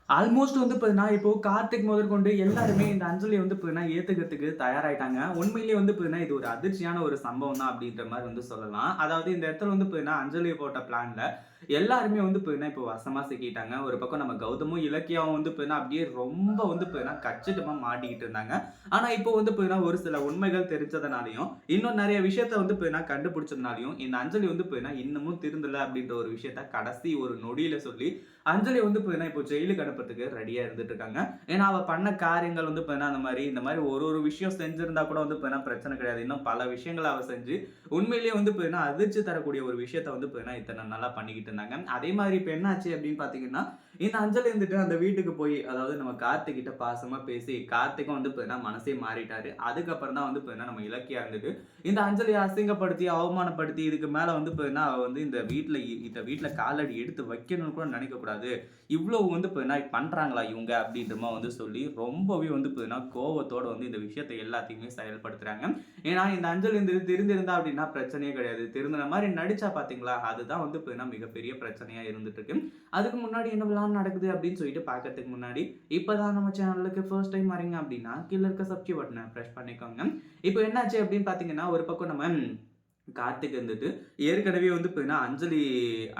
Almost வந்து பார்த்தீங்கன்னா, இப்போ கார்த்திக் முதற்கொண்டு எல்லாருமே இந்த அஞ்சலிய வந்து பார்த்தீங்கன்னா, ஏத்துக்கிறதுக்கு தயாராயிட்டாங்க. உண்மையிலேயே வந்து பார்த்தீங்கன்னா, இது ஒரு அதிர்ச்சியான ஒரு சம்பவம் தான் அப்படின்ற மாரி வந்து சொல்லலாம். அதாவது இந்த இடத்துல வந்து பார்த்தீங்கன்னா, அஞ்சலி போட்ட பிளான்ல எல்லாருமே வந்து பார்த்தீங்கன்னா, இப்போ வசமா சிக்கிட்டாங்க. ஒரு பக்கம் நம்ம கௌதமும், இலக்கியாவும் வந்து பார்த்தீங்கன்னா, அப்படியே ரொம்ப வந்து பார்த்தீங்கன்னா, கச்சிதமா மாட்டிக்கிட்டு இருந்தாங்க. ஆனா, இப்போ வந்து பார்த்தீங்கன்னா, ஒரு சில உண்மைகள் தெரிஞ்சதுனாலயும், இன்னும் நெறைய விஷயத்த வந்து பார்த்தீங்கன்னா, கண்டுபிடிச்சதுனாலயும், இந்த அஞ்சலி வந்து பார்த்தீங்கன்னா, இன்னமும் திருந்தல அப்படின்ற ஒரு விஷயத்த கடைசி ஒரு நொடியில சொல்லி, அஞ்சலி வந்து பார்த்தீங்கன்னா, இப்போ ஜெயிலுக்கு அனுப்புறதுக்கு ரெடியா இருந்துட்டு இருக்காங்க. ஏன்னா, அவ பண்ண காரியங்கள் வந்து பார்த்தீங்கன்னா, இந்த மாரி ஒரு ஒரு விஷயம் செஞ்சிருந்தா கூட வந்து பார்த்தீங்கன்னா, பிரச்சனை கிடையாது. இன்னும் பல விஷயங்கள அவ செஞ்சு, உண்மையிலேயே வந்து பார்த்தீங்கன்னா, அதிர்ச்சி தரக்கூடிய ஒரு விஷயத்த வந்து பார்த்தீங்கன்னா, இத்தன நாளா பண்ணிக்கிட்டு இருந்தாங்க. அதே மாரி இப்ப என்ன ஆச்சு அப்படின்னு பார்த்தீங்கன்னா, இந்த அஞ்சலி வந்துட்டு அந்த வீட்டுக்கு போய், அதாவது நம்ம கார்த்திக் கிட்ட பாசமா பேசி, கார்த்திக்கும் வந்து பார்த்தீங்கன்னா, மனசே மாறிட்டாரு. அதுக்கப்புறம் தான் வந்து பார்த்தீங்கன்னா, நம்ம இலக்கியா இருந்துட்டு, இந்த அஞ்சலிய அசிங்கப்படுத்தி, அவமானப்படுத்தி, இதுக்கு மேல வந்து பார்த்தீங்கன்னா, அவ வந்து இந்த வீட்ல காலடி எடுத்து வைக்கணும்னு கூட நினைக்கக்கூடாது. இவ்வளவு வந்து பார்த்தீங்கன்னா பண்றாங்களா இவங்க அப்படின்ற மாரி வந்து சொல்லி ரொம்பவே வந்து பார்த்தீங்கன்னா கோவத்தோட வந்து இந்த விஷயத்த எல்லாத்தையுமே செயல்படுத்துறாங்க. ஏன்னா இந்த அஞ்சலி திருந்திருந்தா அப்படின்னா பிரச்சனையே கிடையாது. திருந்துன மாரி நடிச்சா பார்த்தீங்களா, அதுதான் வந்து பார்த்தீங்கன்னா மிகப்பெரிய பிரச்சனையா இருந்துட்டு இருக்கு. அதுக்கு முன்னாடி என்னவெல்லாம் நடக்குது அப்படின்னு சொல்லிட்டு பார்க்கறதுக்கு முன்னாடி, இப்பதான் நம்ம சேனலுக்கு ஃபர்ஸ்ட் டைம் வரீங்க அப்படின்னா, கீழ இருக்க சப்ஸ்கிரைப் பட்டன பிரஸ் பண்ணிக்கோங்க. இப்போ என்னாச்சு அப்படின்னு பார்த்தீங்கன்னா, ஒரு பக்கம் நம்ம கார்த்திக் வந்துட்டு ஏற்கனவே வந்து பார்த்தீங்கன்னா, அஞ்சலி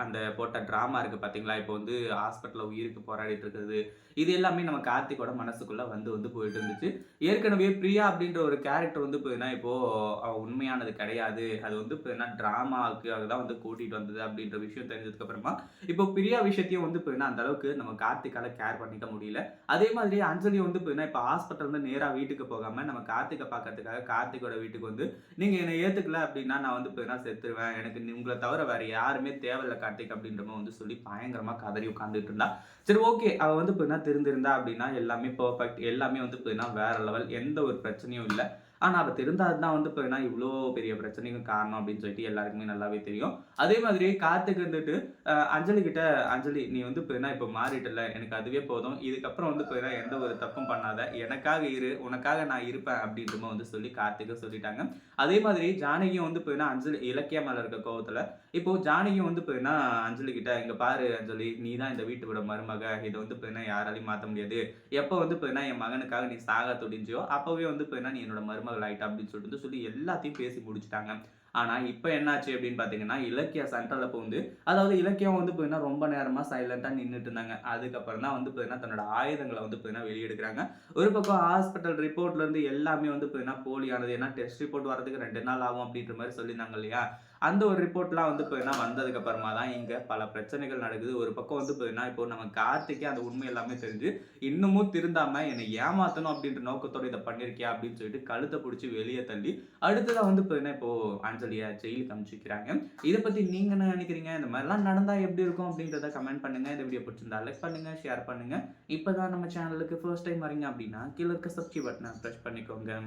அந்த போட்ட ட்ராமா இருக்கு பார்த்தீங்களா? இப்போ வந்து ஹாஸ்பிட்டல்ல உயிருக்கு போராடிட்டு இருக்கிறது. இது எல்லாமே நம்ம கார்த்திக்கோட மனசுக்குள்ள வந்து வந்து போயிட்டு இருந்துச்சு. ஏற்கனவே பிரியா அப்படின்ற ஒரு கேரக்டர் வந்து பார்த்தீங்கன்னா, இப்போ அவ உண்மையானது கிடையாது. அது வந்து பார்த்தீங்கன்னா, ட்ராமாவுக்காக தான் வந்து கூட்டிட்டு வந்தது அப்படின்ற விஷயம் தெரிஞ்சதுக்கு அப்புறமா, இப்போ பிரியா விஷயத்தையும் வந்து பார்த்தீங்கன்னா, அந்த அளவுக்கு நம்ம கார்த்திக்கால கேர் பண்ணிக்க முடியல. அதே மாதிரி அஞ்சலி வந்து பார்த்தீங்கன்னா, இப்போ ஹாஸ்பிட்டல்ல நேரா வீட்டுக்கு போகாம, நம்ம கார்த்திக்க பார்க்கறதுக்காக கார்த்திக்கோட வீட்டுக்கு வந்து, "நீங்க என்ன ஏத்துக்கல அப்படின்னா, நான் வந்து பார்த்தீங்கன்னா செத்துருவேன். எனக்கு உங்கள தவிர வேற யாருமே தேவையில்ல கார்த்திக்" அப்படின்ற மாரி வந்து சொல்லி பயங்கரமா கதறி உட்கார்ந்துட்டு இருந்தா. சரி ஓகே. அவ வந்து பார்த்தீங்கன்னா திருந்திருந்தா அப்படின்னா எல்லாமே பெர்ஃபெக்ட். எல்லாமே வந்து பார்த்தீங்கன்னா வேற லெவல். எந்த ஒரு பிரச்சனையும் இல்ல. ஆனா அவ திருந்தாதது தான் வந்து பார்த்தீங்கன்னா இவ்ளோ பெரிய பிரச்சனைக்கு காரணம் அப்படின்னு சொல்லிட்டு எல்லாருக்குமே நல்லாவே தெரியும். அதே மாதிரி கார்த்திக் வந்துட்டு அஞ்சலி கிட்ட, "அஞ்சலி நீ வந்து பார்த்தீங்கன்னா இப்ப மாறிட்டல்ல. எனக்கு அதுவே போதும். இதுக்கப்புறம் வந்து பார்த்தீங்கன்னா எந்த ஒரு தப்பும் பண்ணாத. எனக்காக இரு. உனக்காக நான் இருப்பேன்" அப்படின்ற மாரி வந்து சொல்லி கார்த்திக்கும் சொல்லிட்டாங்க. அதே மாதிரி ஜானகியும் வந்து பார்த்தீங்கன்னா அஞ்சலி இலக்கியா மேல இருக்க கோவத்துல, இப்போ ஜானகியும் வந்து பார்த்தீங்கன்னா அஞ்சலி கிட்ட, "இங்க பாரு அஞ்சலி, நீ தான் இந்த வீட்டோட மருமக. இத வந்து பார்த்தீங்கன்னா யாராலயும் மாத்த முடியாது. எப்ப வந்து பார்த்தீங்கன்னா என் மகனுக்காக நீ சாக துடிஞ்சியோ, அப்பவே வந்து பார்த்தீங்கன்னா நீ என்னோட மருமகள் ஆயிட்ட" அப்படின்னு சொல்லிட்டு சொல்லி எல்லாத்தையும் பேசி முடிச்சுட்டாங்க. ஆனா இப்ப என்னாச்சு அப்படின்னு பார்த்தீங்கன்னா, இலக்கியா சென்டர்ல புகுந்து, அதாவது இலக்கியம் வந்து பார்த்தீங்கன்னா ரொம்ப நேரமா சைலன்ட்டா நின்னுட்டு இருந்தாங்க. அதுக்கப்புறம் தான் வந்து பார்த்தீங்கன்னா தன்னோட ஆயுதங்கள வந்து பார்த்தீங்கன்னா வெளிய எடுக்குறாங்க. ஒரு பக்கம் ஹாஸ்பிட்டல் ரிப்போர்ட்ல இருந்து எல்லாமே வந்து பார்த்தீங்கன்னா போலியானது. ஏன்னா டெஸ்ட் ரிப்போர்ட் வரதுக்கு 2 நாள் ஆகும் அப்படின்ற மாரி சொல்லியிருந்தாங்க இல்லையா? அந்த ஒரு ரிப்போர்ட்லாம் வந்து பார்த்தீங்கன்னா வந்ததுக்கு அப்புறமா தான் இங்க பல பிரச்சனைகள் நடக்குது. ஒரு பக்கம் வந்து பார்த்தீங்கன்னா, இப்போ நம்ம கார்த்திக்கே அந்த உண்மை எல்லாமே தெரிஞ்சு, இன்னமும் திருந்தாம என்னை ஏமாத்தணும் அப்படின்ற நோக்கத்தோட இத பண்ணியிருக்கியா அப்படின்னு சொல்லிட்டு கழுத்த புடிச்சு வெளிய தள்ளி, அடுத்ததா வந்து பார்த்தீங்கன்னா, இப்போ அஞ்சலிய ஜெயிலுக்கு அனுப்பிச்சு வைக்கிறாங்க. இத பத்தி நீங்க என்ன நினைக்கிறீங்க? இந்த மாரிலாம் நடந்தா எப்படி இருக்கும் அப்படின்றத கமெண்ட் பண்ணுங்க. இந்த வீடியோ பிடிச்சிருந்தா லைக் பண்ணுங்க, ஷேர் பண்ணுங்க. இப்பதான் நம்ம சேனலுக்கு ஃபர்ஸ்ட் டைம் வரீங்க அப்படின்னா, கீழ இருக்க சப்ஸ்கிரைப் பட்டன பிரஸ் பண்ணிக்கோங்க.